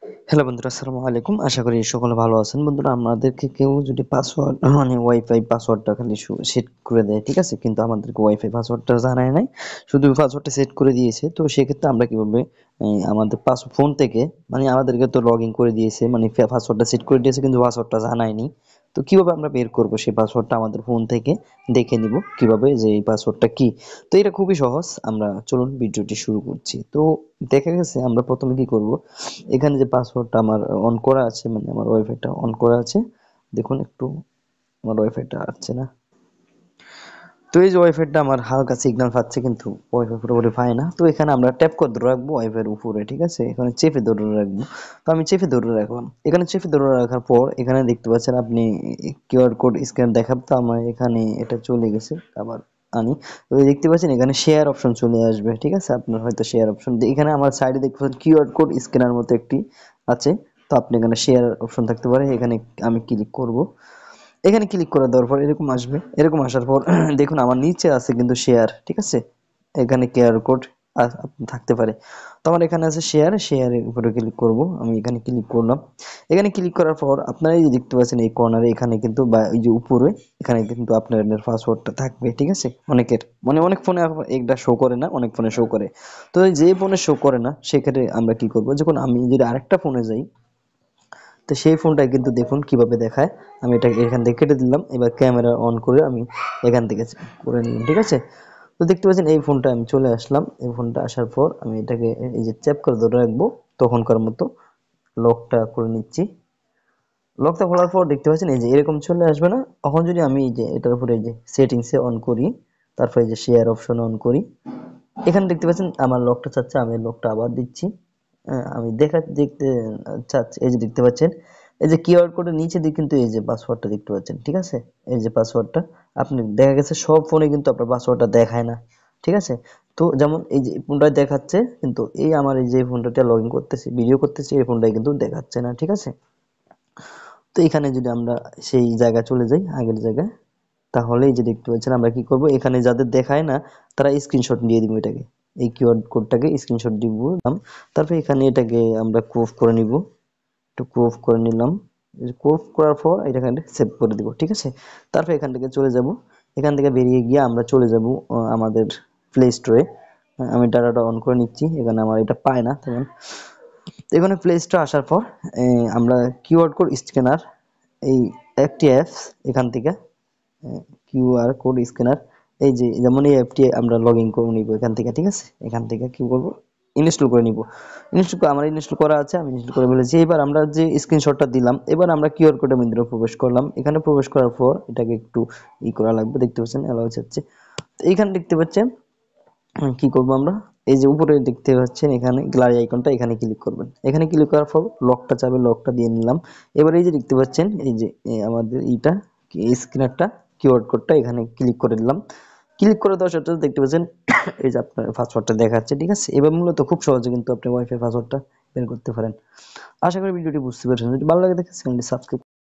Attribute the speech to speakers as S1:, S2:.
S1: Hello বন্ধুরা, আসসালামু আলাইকুম। আশা করি সকলে ভালো আছেন। বন্ধুরা, আমাদেরকে কেউ যদি পাসওয়ার্ড মানে ওয়াইফাই পাসওয়ার্ডটা খালি সেট করে দেয়, ঠিক আছে, কিন্তু আমাদেরকে ওয়াইফাই পাসওয়ার্ডটা জানায় নাই, শুধু পাসওয়ার্ডটা সেট করে দিয়েছে। তো সেক্ষেত্রে আমরা কিভাবে আমাদের ফোন থেকে, মানে আমাদেরকে তো লগ ইন করে দিয়েছে, মানে পাসওয়ার্ডটা সেট করে দিয়েছে কিন্তু পাসওয়ার্ডটা জানায়নি। তো কিভাবে আমরা বের করব সেই পাসওয়ার্ডটা আমাদের ফোন থেকে দেখে নিব কিভাবে যে এই পাসওয়ার্ডটা কি। তো এটা খুবই সহজ, আমরা চলুন ভিডিওটি শুরু করছি। তো দেখা গেছে আমরা প্রথমে কি করব, এখানে যে পাসওয়ার্ডটা আমার অন করা আছে, মানে আমার ওয়াইফাইটা অন করা আছে, দেখুন একটু, আমার ওয়াইফাইটা আসছে না। তো এই যে ওয়াইফাইটা আমার হালকা সিগন্যাল পাচ্ছে কিন্তু ওয়াইফাই পুরোপুরি পায় না। তো এখানে আমরা ট্যাপ করে ধরে রাখবো ওয়াইফাইয়ের উপরে, ঠিক আছে, এখানে চেপে ধরে রাখবো। তো আমি চেপে ধরে রাখলাম, এখানে চেপে ধরে রাখার পর এখানে দেখতে পাচ্ছেন আপনি কিউআর কোড স্ক্যান দেখাবো, তো আমার এখানে এটা চলে গেছে, আবার আনি। তো এই দেখতে পাচ্ছেন এখানে শেয়ার অপশন চলে আসবে, ঠিক আছে, আপনার হয়তো শেয়ার অপশন এখানে আমার সাইডে দেখতে পাচ্ছেন কিউআর কোড স্ক্যানার মতো একটি আছে। তো আপনি এখানে শেয়ার অপশন থাকতে পারে, এখানে আমি ক্লিক করব। এখানে ক্লিক করে দেওয়ার পর এরকম আসবে, এরকম আসার পর দেখুন আমার নিচে আছে কিন্তু শেয়ার, ঠিক আছে, এখানে কিউআর কোড থাকতে পারে। তো আমার এখানে আছে শেয়ার, শেয়ারের উপরে ক্লিক করব, আমি এখানে ক্লিক করলাম। এখানে ক্লিক করার পর আপনারা এই যে দেখতে পাচ্ছেন এই কর্নারে এখানে কিন্তু, বা এই যে উপরে এখানে কিন্তু আপনার পাসওয়ার্ডটা থাকবে, ঠিক আছে। অনেকের মানে অনেক ফোনে এটা শো করে না, অনেক ফোনে শো করে। তো যে ফোনে শো করে না সেক্ষেত্রে আমরা কি করব, যখন আমি যদি আরেকটা ফোনে যাই, তো সেই ফোনটা কিন্তু দেখুন কিভাবে দেখায়। আমি এটা এখান থেকে কেটে দিলাম, এবার ক্যামেরা অন করে আমি এখান থেকে করে নিলাম, ঠিক আছে। তো দেখতে পাচ্ছেন এই ফোনটা আমি চলে আসলাম, এই ফোনটা আসার পর আমি এটাকে এই যে চ্যাপ করে ধরে রাখবো তখনকার মতো, লকটা করে নিচ্ছি। লকটা খোলার পর দেখতে পাচ্ছেন এই যে এরকম চলে আসবে না। তখন যদি আমি এই যে এটার উপরে এই যে সেটিংসে অন করি, তারপরে এই যে শেয়ার অপশন অন করি, এখানে দেখতে পাচ্ছেন আমার লকটা চাচ্ছে, আমি লকটা আবার দিচ্ছি। আমি দেখতে চাচ্ছি, এই যে দেখতে পাচ্ছেন এই যে কিউআর কোডের নিচে দিয়ে কিন্তু এই যে পাসওয়ার্ডটা দেখতে পাচ্ছেন, ঠিক আছে। এই যে পাসওয়ার্ডটা আপনি দেখা গেছে সব ফোনে কিন্তু আপনার পাসওয়ার্ডটা দেখায় না, ঠিক আছে। তো যেমন এই যে ফোনটায় দেখাচ্ছে, কিন্তু এই আমার এই যে ফোনটাতে লগ ইন করতেছি, ভিডিও করতেছি, এই ফোনটায় কিন্তু দেখাচ্ছে না, ঠিক আছে। তো এখানে যদি আমরা সেই জায়গায় চলে যাই, আগের জায়গায়, তাহলে এই যে দেখতে পাচ্ছেন আমরা কি করব, এখানে যাদের দেখায় না তারা স্ক্রিনশট দিয়ে দিব এটাকে, এই কিউআর কোডটাকে স্ক্রিনশট দিব। তারপর এখানে এটাকে আমরা ক্রপ করে নিব, একটু ক্রপ করে নিলাম। ক্রপ করার পর এটাকে সেভ করে দিব, ঠিক আছে। তারপর এখান থেকে চলে যাব, এখান থেকে বেরিয়ে গিয়ে আমরা চলে যাব আমাদের প্লে স্টোরে। আমি ডাটাটা অন করে নিচ্ছি, এখানে আমার এটা পায় না তেমন। তো এখানে প্লে স্টোরে আসার পর আমরা কিউআর কোড স্ক্যানার, এই একটি অ্যাপস, এখান থেকে কিউআর কোড স্ক্যানার, এই যে যেমন এই অ্যাপটি আমরা লগ ইন করে নিব এখান থেকে, ঠিক আছে। এখান থেকে কি করব, ইনস্টল করে নিব। আমার ইনস্টল করা আছে, আমি ইনস্টল করে ফেলেছি। এবার আমরা যে স্ক্রিনশটটা দিলাম, এবার আমরা কিউআর কোডের মধ্যে প্রবেশ করলাম। এখানে প্রবেশ করার পর এটাকে একটু করা লাগবে, দেখতে পাচ্ছেন অ্যালাউ হচ্ছে। তো এইখানে দেখতে পাচ্ছেন কি করব আমরা, এই যে উপরে দেখতে পাচ্ছেন এখানে গ্যালারি আইকনটা, এখানে ক্লিক করবেন। এখানে ক্লিক করার পর লকটা চাবে, লকটা দিয়ে নিলাম। এবার এই যে দেখতে পাচ্ছেন এই যে আমাদের এইটা স্ক্রিনারটা, কিউআর কোডটা এখানে ক্লিক করে দিলাম। ক্লিক করে দেওয়ার সাথে সাথে দেখতে পাচ্ছেন এই যে আপনার পাসওয়ার্ডটা দেখাচ্ছে, ঠিক আছে। এবার মূলত খুব সহজে কিন্তু আপনি ওয়াইফাই পাসওয়ার্ডটা বের করতে পারেন। আশা করি ভিডিওটি বুঝতে পেরেছেন। যদি ভালো লাগে দেখে চ্যানেলটি সাবস্ক্রাইব